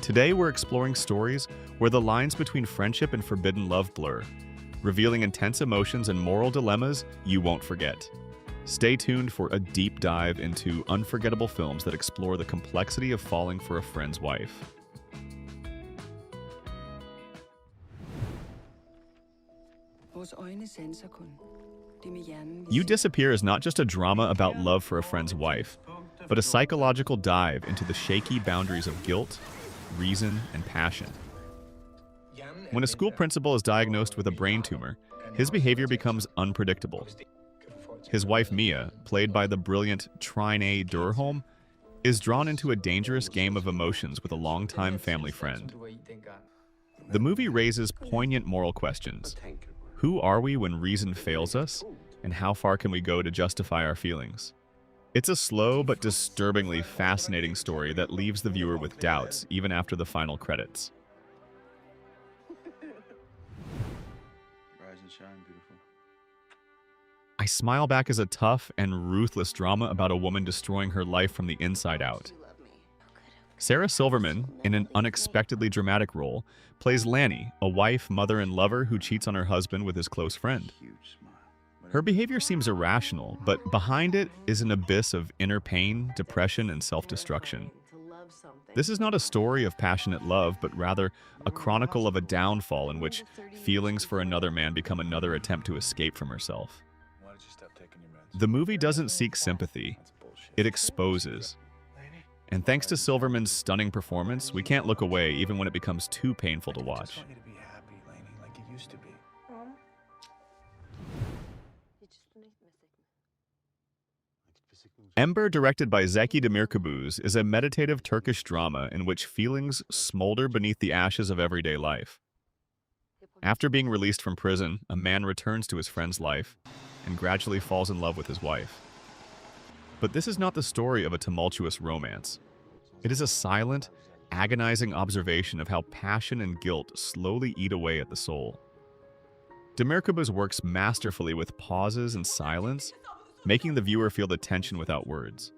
Today we're exploring stories where the lines between friendship and forbidden love blur, revealing intense emotions and moral dilemmas you won't forget. Stay tuned for a deep dive into unforgettable films that explore the complexity of falling for a friend's wife. You Disappear is not just a drama about love for a friend's wife, but a psychological dive into the shaky boundaries of guilt, reason, and passion. When a school principal is diagnosed with a brain tumor, his behavior becomes unpredictable. His wife Mia, played by the brilliant Trine Durholm, is drawn into a dangerous game of emotions with a longtime family friend. The movie raises poignant moral questions. Who are we when reason fails us, and how far can we go to justify our feelings? It's a slow but disturbingly fascinating story that leaves the viewer with doubts even after the final credits. Rise and shine, beautiful. I Smile Back is a tough and ruthless drama about a woman destroying her life from the inside out. Sarah Silverman, in an unexpectedly dramatic role, plays Lanny, a wife, mother, and lover who cheats on her husband with his close friend. Her behavior seems irrational, but behind it is an abyss of inner pain, depression, and self-destruction. This is not a story of passionate love, but rather a chronicle of a downfall in which feelings for another man become another attempt to escape from herself. The movie doesn't seek sympathy, it exposes. And thanks to Silverman's stunning performance, we can't look away even when it becomes too painful to watch. Ember, directed by Zeki Demirkubuz, is a meditative Turkish drama in which feelings smolder beneath the ashes of everyday life. After being released from prison, a man returns to his friend's life and gradually falls in love with his wife. But this is not the story of a tumultuous romance. It is a silent, agonizing observation of how passion and guilt slowly eat away at the soul. Demirkubuz works masterfully with pauses and silence, making the viewer feel the tension without words.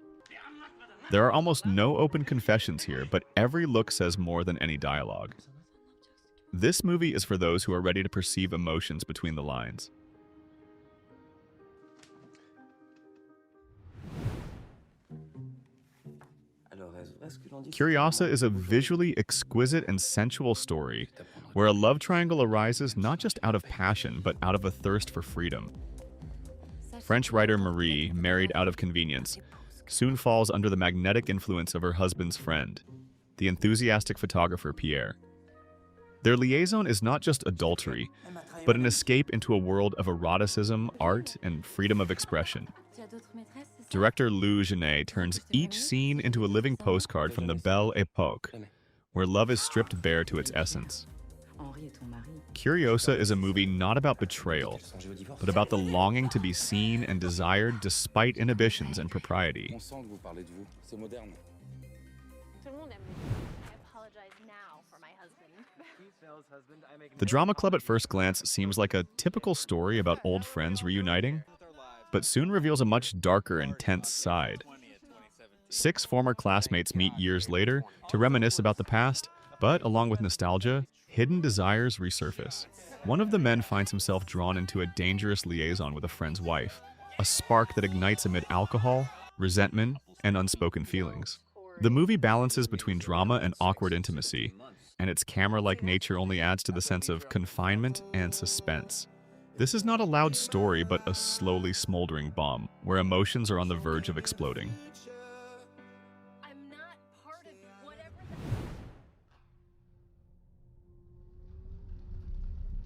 There are almost no open confessions here, but every look says more than any dialogue. This movie is for those who are ready to perceive emotions between the lines. Curiosa is a visually exquisite and sensual story where a love triangle arises not just out of passion, but out of a thirst for freedom. French writer Marie, married out of convenience, soon falls under the magnetic influence of her husband's friend, the enthusiastic photographer Pierre. Their liaison is not just adultery, but an escape into a world of eroticism, art, and freedom of expression. Director Lou Genet turns each scene into a living postcard from the Belle Époque, where love is stripped bare to its essence. Curiosa is a movie not about betrayal, but about the longing to be seen and desired despite inhibitions and propriety. The drama club at first glance seems like a typical story about old friends reuniting, but soon reveals a much darker and tense side. 6 former classmates meet years later to reminisce about the past, but along with nostalgia, hidden desires resurface. One of the men finds himself drawn into a dangerous liaison with a friend's wife, a spark that ignites amid alcohol, resentment, and unspoken feelings. The movie balances between drama and awkward intimacy, and its camera-like nature only adds to the sense of confinement and suspense. This is not a loud story, but a slowly smoldering bomb, where emotions are on the verge of exploding.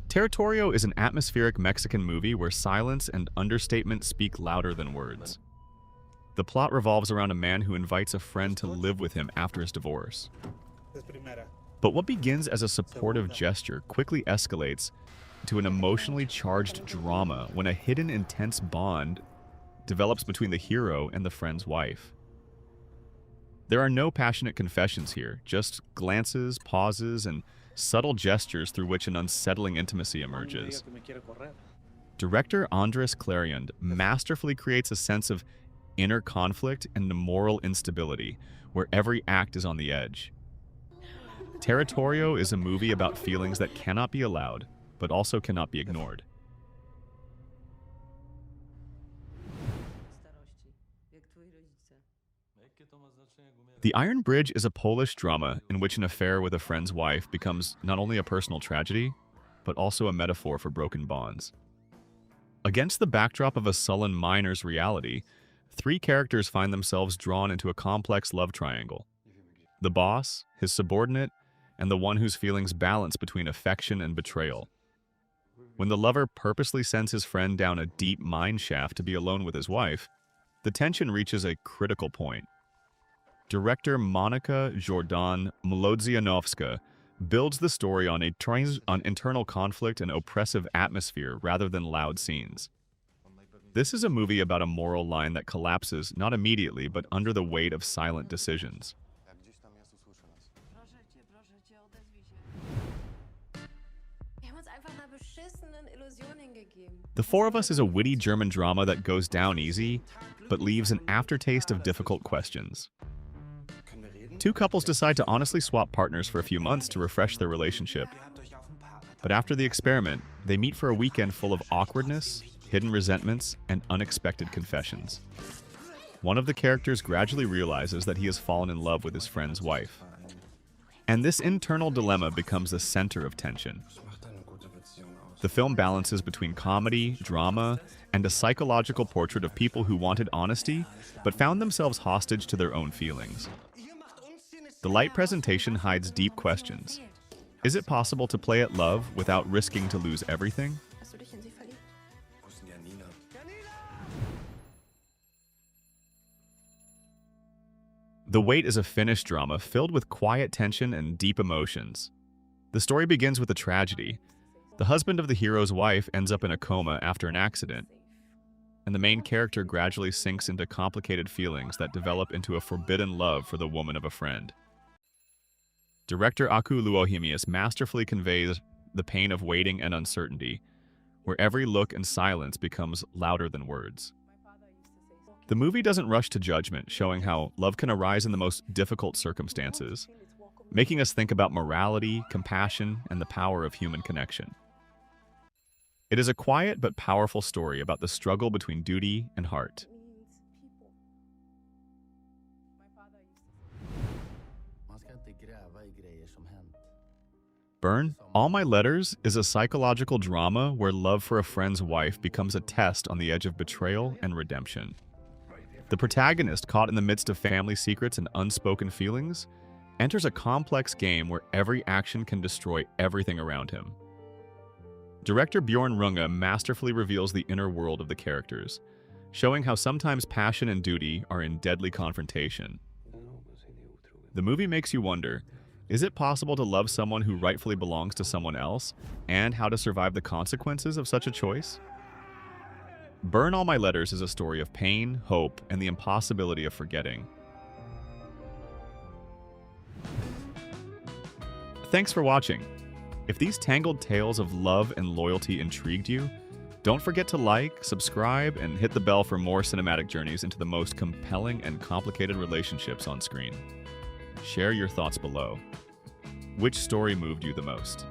Territorio is an atmospheric Mexican movie where silence and understatement speak louder than words. The plot revolves around a man who invites a friend to live with him after his divorce. But what begins as a supportive gesture quickly escalates to an emotionally charged drama when a hidden intense bond develops between the hero and the friend's wife. There are no passionate confessions here, just glances, pauses, and subtle gestures through which an unsettling intimacy emerges. Director Andres Clarion masterfully creates a sense of inner conflict and moral instability, where every act is on the edge. Territorio is a movie about feelings that cannot be allowed, but also cannot be ignored. The Iron Bridge is a Polish drama in which an affair with a friend's wife becomes not only a personal tragedy, but also a metaphor for broken bonds. Against the backdrop of a sullen miner's reality, three characters find themselves drawn into a complex love triangle. The boss, his subordinate, and the one whose feelings balance between affection and betrayal. When the lover purposely sends his friend down a deep mine shaft to be alone with his wife, the tension reaches a critical point. Director Monika Jordan-Mlodzianowska builds the story on internal conflict and oppressive atmosphere rather than loud scenes. This is a movie about a moral line that collapses not immediately but under the weight of silent decisions. The Four of Us is a witty German drama that goes down easy, but leaves an aftertaste of difficult questions. Two couples decide to honestly swap partners for a few months to refresh their relationship. But after the experiment, they meet for a weekend full of awkwardness, hidden resentments, and unexpected confessions. One of the characters gradually realizes that he has fallen in love with his friend's wife. And this internal dilemma becomes the center of tension. The film balances between comedy, drama, and a psychological portrait of people who wanted honesty, but found themselves hostage to their own feelings. The light presentation hides deep questions. Is it possible to play at love without risking to lose everything? The Wait is a Finnish drama filled with quiet tension and deep emotions. The story begins with a tragedy. The husband of the hero's wife ends up in a coma after an accident, and the main character gradually sinks into complicated feelings that develop into a forbidden love for the woman of a friend. Director Aku Luohimius masterfully conveys the pain of waiting and uncertainty, where every look and silence becomes louder than words. The movie doesn't rush to judgment, showing how love can arise in the most difficult circumstances, making us think about morality, compassion, and the power of human connection. It is a quiet but powerful story about the struggle between duty and heart. Burn, All My Letters is a psychological drama where love for a friend's wife becomes a test on the edge of betrayal and redemption. The protagonist, caught in the midst of family secrets and unspoken feelings, enters a complex game where every action can destroy everything around him. Director Bjorn Runge masterfully reveals the inner world of the characters, showing how sometimes passion and duty are in deadly confrontation. The movie makes you wonder, is it possible to love someone who rightfully belongs to someone else, and how to survive the consequences of such a choice? Burn All My Letters is a story of pain, hope, and the impossibility of forgetting. Thanks for watching. If these tangled tales of love and loyalty intrigued you, don't forget to like, subscribe, and hit the bell for more cinematic journeys into the most compelling and complicated relationships on screen. Share your thoughts below. Which story moved you the most?